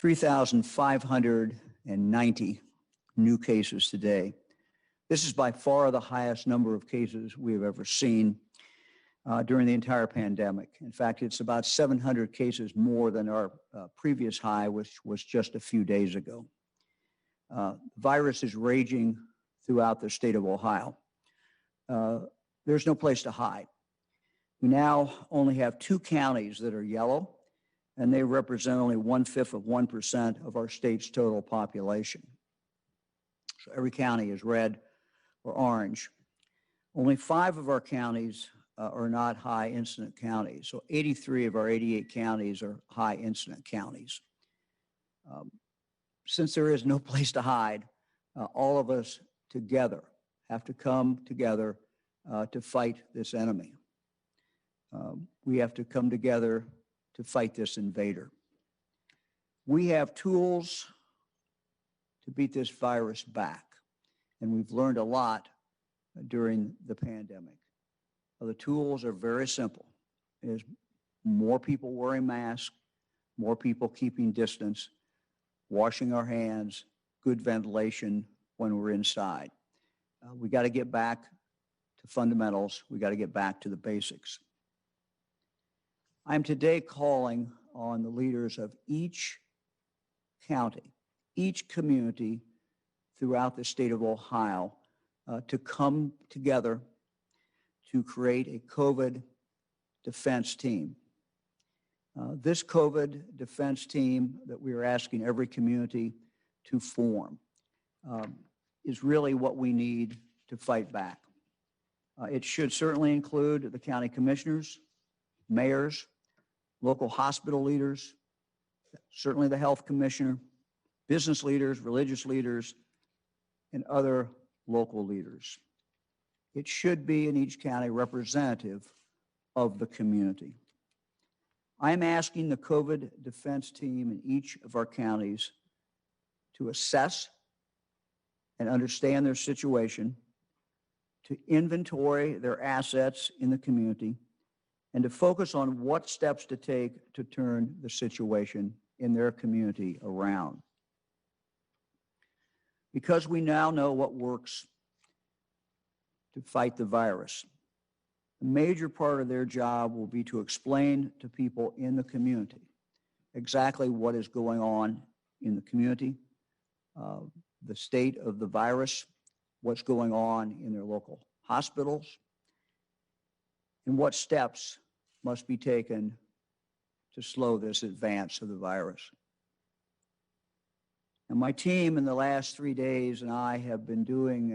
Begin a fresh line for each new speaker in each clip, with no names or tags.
3,590 new cases today. This is by far the highest number of cases we have ever seen during the entire pandemic. In fact, it's about 700 cases more than our previous high, which was just a few days ago. The virus is raging throughout the state of Ohio. There's no place to hide. We now only have 2 counties that are yellow, and they represent only 1/5 of 1% of our state's total population. So every county is red or orange. Only 5 of our counties are not high incident counties. So 83 of our 88 counties are high incident counties. Since there is no place to hide, all of us together have to come together to fight this enemy. We have to come together to fight this invader. We have tools to beat this virus back, and we've learned a lot during the pandemic. The tools are very simple. There's more people wearing masks, more people keeping distance, washing our hands, good ventilation when we're inside. We got to get back to fundamentals. We got to get back to the basics. I'm today calling on the leaders of each county, each community throughout the state of Ohio to come together to create a COVID defense team. This COVID defense team that we are asking every community to form is really what we need to fight back. It should certainly include the county commissioners, mayors, local hospital leaders, certainly the health commissioner, business leaders, religious leaders, and other local leaders. It should be in each county representative of the community. I'm asking the COVID defense team in each of our counties to assess and understand their situation, to inventory their assets in the community, and to focus on what steps to take to turn the situation in their community around. Because we now know what works to fight the virus, a major part of their job will be to explain to people in the community exactly what is going on in the community, the state of the virus, what's going on in their local hospitals, and what steps must be taken to slow this advance of the virus. And my team in the last 3 days and I have been doing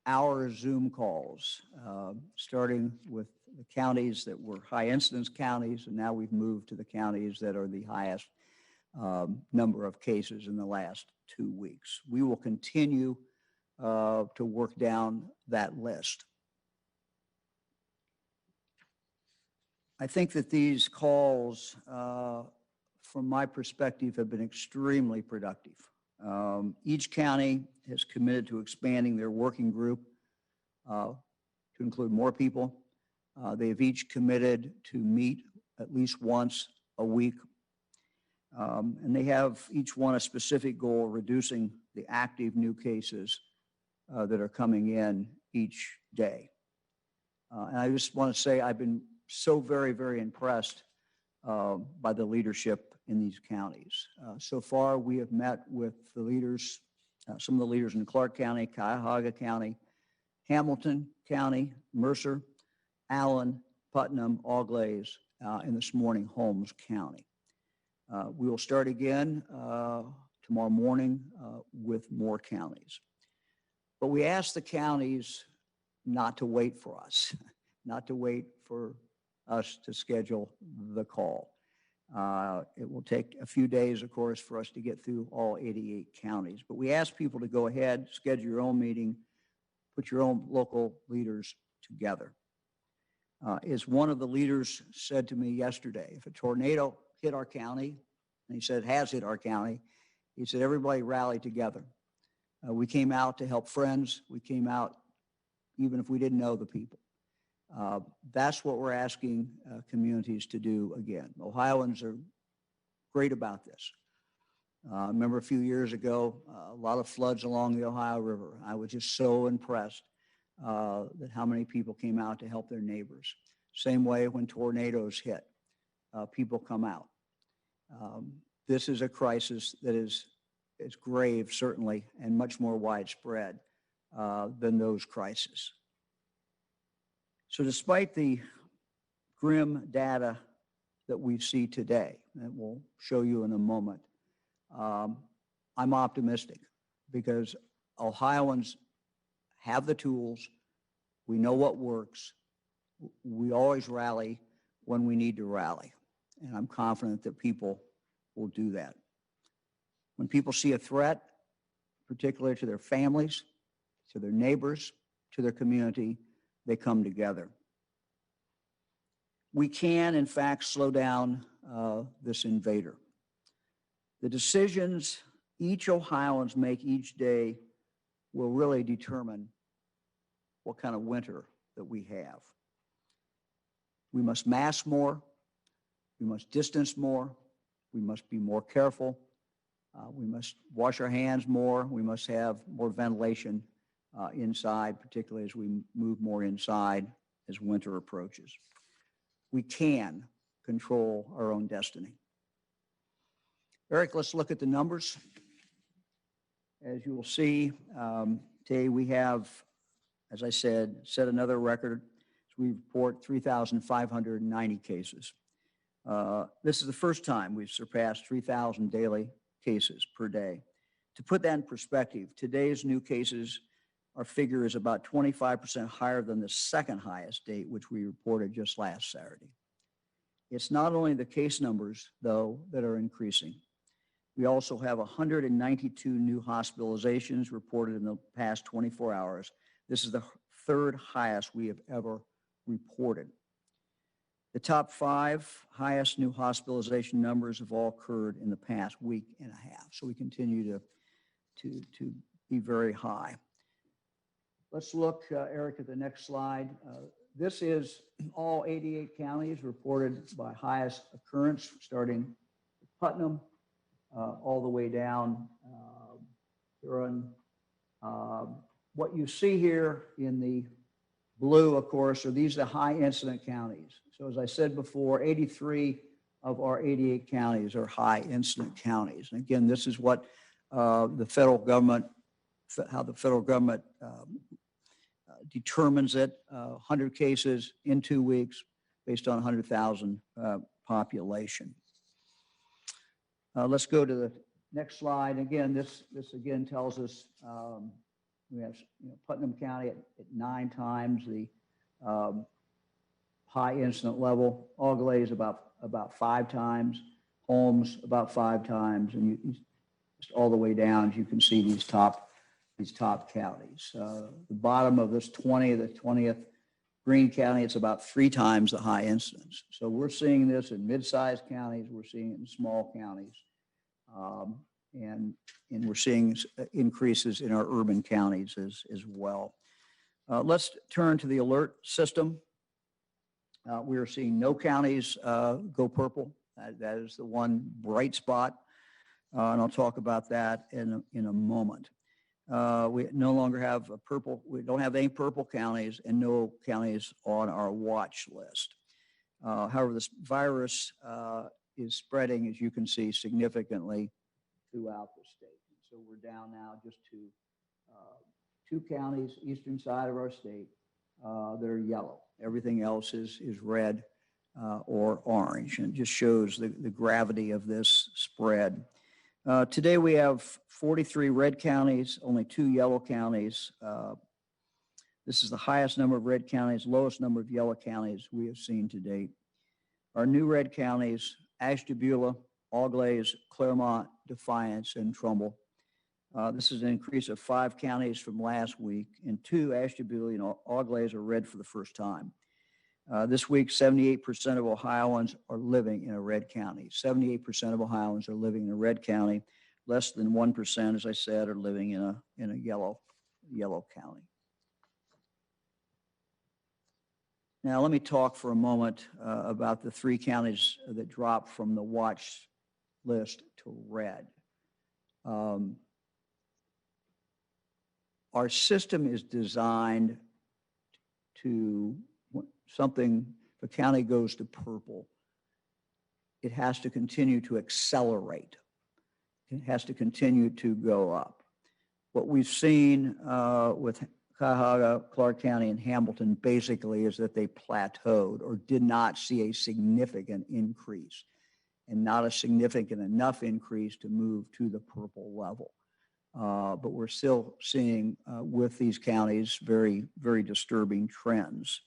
our Zoom calls, starting with the counties that were high incidence counties, and now we've moved to the counties that are the highest number of cases in the last 2 weeks. We will continue to work down that list. I think that these calls, from my perspective, have been extremely productive. Each county has committed to expanding their working group to include more people. They have each committed to meet at least once a week. And they have each one a specific goal, reducing the active new cases that are coming in each day. And I just want to say I've been so very, very impressed by the leadership in these counties. So far, we have met with the leaders, some of the leaders in Clark County, Cuyahoga County, Hamilton County, Mercer, Allen, Putnam, Auglaize, and this morning, Holmes County. We will start again tomorrow morning with more counties. But we ask the counties not to wait for us, not to wait for us to schedule the call. It will take a few days, of course, for us to get through all 88 counties. But we ask people to go ahead, schedule your own meeting, put your own local leaders together. As one of the leaders said to me yesterday, if a tornado hit our county, and he said has hit our county, he said everybody rally together. We came out to help friends. We came out even if we didn't know the people. That's what we're asking communities to do again. Ohioans are great about this. I remember a few years ago, a lot of floods along the Ohio River. I was just so impressed that how many people came out to help their neighbors. Same way when tornadoes hit, people come out. This is a crisis that is grave, certainly, and much more widespread than those crises. So despite the grim data that we see today, that we'll show you in a moment, I'm optimistic because Ohioans have the tools. We know what works. We always rally when we need to rally. And I'm confident that people will do that. When people see a threat, particularly to their families, to their neighbors, to their community, they come together. We can, in fact, slow down this invader. The decisions each Ohioans make each day will really determine what kind of winter that we have. We must mask more. We must distance more. We must be more careful. We must wash our hands more. We must have more ventilation inside, particularly as we move more inside as winter approaches. We can control our own destiny. Eric, let's look at the numbers. As you will see, today we have, as I said, set another record. We report 3,590 cases. This is the first time we've surpassed 3,000 daily cases per day. To put that in perspective, today's new cases, our figure is about 25% higher than the second highest date, which we reported just last Saturday. It's not only the case numbers, though, that are increasing. We also have 192 new hospitalizations reported in the past 24 hours. This is the third highest we have ever reported. The top 5 highest new hospitalization numbers have all occurred in the past week and a half. So we continue to be very high. Let's look, Eric, at the next slide. This is all 88 counties reported by highest occurrence, starting with Putnam, all the way down Huron. What you see here in the blue, of course, these are the high incident counties. So as I said before, 83 of our 88 counties are high incident counties. And again, this is what the federal government, how the federal government determines it, 100 cases in 2 weeks based on 100,000 population. Let's go to the next slide. Again, this again tells us we have Putnam County at 9 times the high incident level. Auglaize about 5 times. Holmes about 5 times, and you just all the way down, as you can see, these top counties. The bottom of this 20th Greene County, it's about 3 times the high incidence. So we're seeing this in mid-sized counties. We're seeing it in small counties. And we're seeing increases in our urban counties as well. Let's turn to the alert system. We are seeing no counties go purple. That is the one bright spot, and I'll talk about that in a moment. We no longer have we don't have any purple counties and no counties on our watch list. However, this virus is spreading, as you can see, significantly throughout the state. So we're down now just to 2 counties, eastern side of our state, that are yellow. Everything else is red or orange, and it just shows the gravity of this spread. Today we have 43 red counties, only 2 yellow counties. This is the highest number of red counties, lowest number of yellow counties we have seen to date. Our new red counties, Ashtabula, Auglaize, Claremont, Defiance, and Trumbull. This is an increase of 5 counties from last week, and 2, Ashtabula and Auglaize, are red for the first time. This week, 78% of Ohioans are living in a red county. 78% of Ohioans are living in a red county. Less than 1%, as I said, are living in a yellow county. Now, let me talk for a moment about the 3 counties that dropped from the watch list to red. Um, our system is designed to something, if a county goes to purple, it has to continue to accelerate. It has to continue to go up. What we've seen with Cuyahoga, Clark County, and Hamilton basically is that they plateaued or did not see a significant increase, and not a significant enough increase to move to the purple level. But we're still seeing with these counties very, very disturbing trends.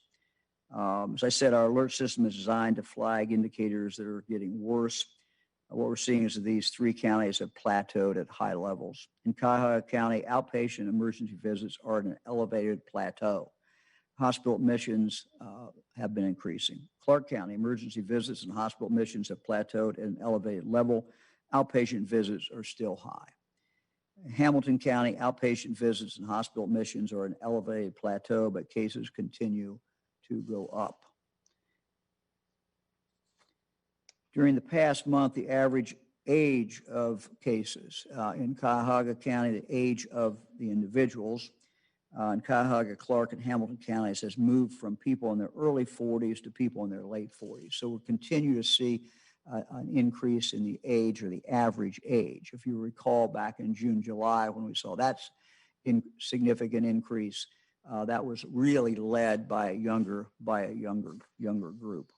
As I said, our alert system is designed to flag indicators that are getting worse. What we're seeing is that these three counties have plateaued at high levels. In Cuyahoga County, outpatient emergency visits are at an elevated plateau. Hospital admissions have been increasing. Clark County, emergency visits and hospital admissions have plateaued at an elevated level. Outpatient visits are still high. In Hamilton County, outpatient visits and hospital admissions are at an elevated plateau, but cases continue to go up. During the past month, the average age of cases in Cuyahoga County, the age of the individuals in Cuyahoga, Clark, and Hamilton counties has moved from people in their early 40s to people in their late 40s. So we'll continue to see an increase in the age, or the average age. If you recall back in June, July, when we saw that significant increase, that was really led by a younger group.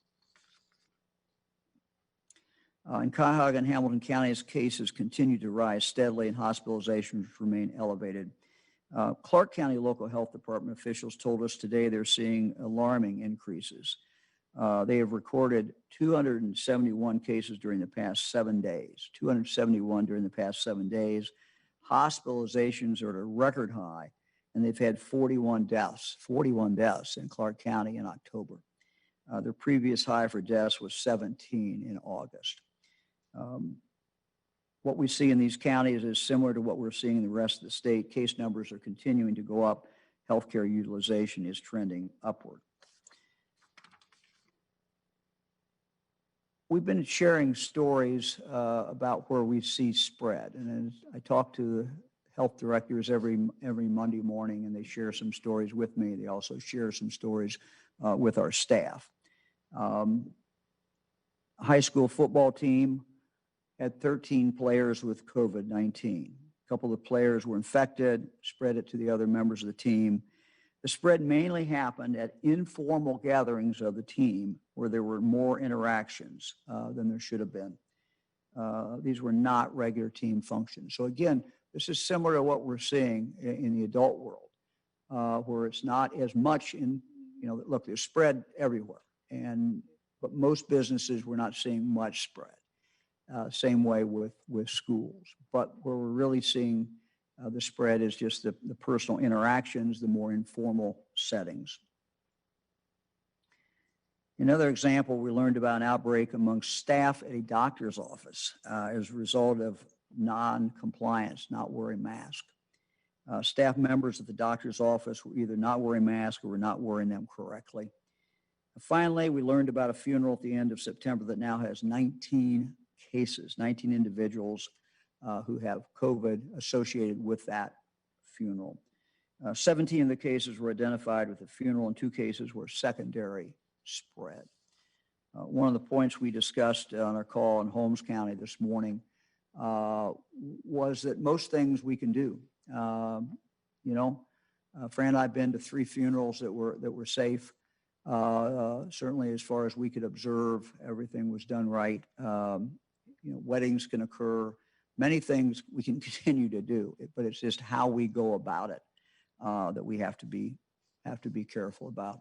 In Cuyahoga and Hamilton counties, cases continue to rise steadily and hospitalizations remain elevated. Clark County local health department officials told us today they're seeing alarming increases. They have recorded 271 cases during the past 7 days, 271 during the past 7 days. Hospitalizations are at a record high, and they've had 41 deaths in Clark County in October. Their previous high for deaths was 17 in August. What we see in these counties is similar to what we're seeing in the rest of the state. Case numbers are continuing to go up. Healthcare utilization is trending upward. We've been sharing stories about where we see spread, and as I talk to the health directors every Monday morning, and they share some stories with me. They also share some stories with our staff. High school football team had 13 players with COVID-19. A couple of players were infected, spread it to the other members of the team. The spread mainly happened at informal gatherings of the team where there were more interactions than there should have been. These were not regular team functions. So again, this is similar to what we're seeing in the adult world, where it's not as much in, look, there's spread everywhere. But most businesses, we're not seeing much spread. Same way with schools. But where we're really seeing the spread is just the personal interactions, the more informal settings. Another example, we learned about an outbreak among staff at a doctor's office as a result of non-compliance, not wearing masks. Staff members at the doctor's office were either not wearing masks or were not wearing them correctly. Finally, we learned about a funeral at the end of September that now has 19 cases, 19 individuals who have COVID associated with that funeral. 17 of the cases were identified with the funeral, and 2 cases were secondary spread. One of the points we discussed on our call in Holmes County this morning was that most things we can do. Fran and I have been to 3 funerals that were safe. Certainly, as far as we could observe, everything was done right. Weddings can occur. Many things we can continue to do, but it's just how we go about it that we have to be careful about.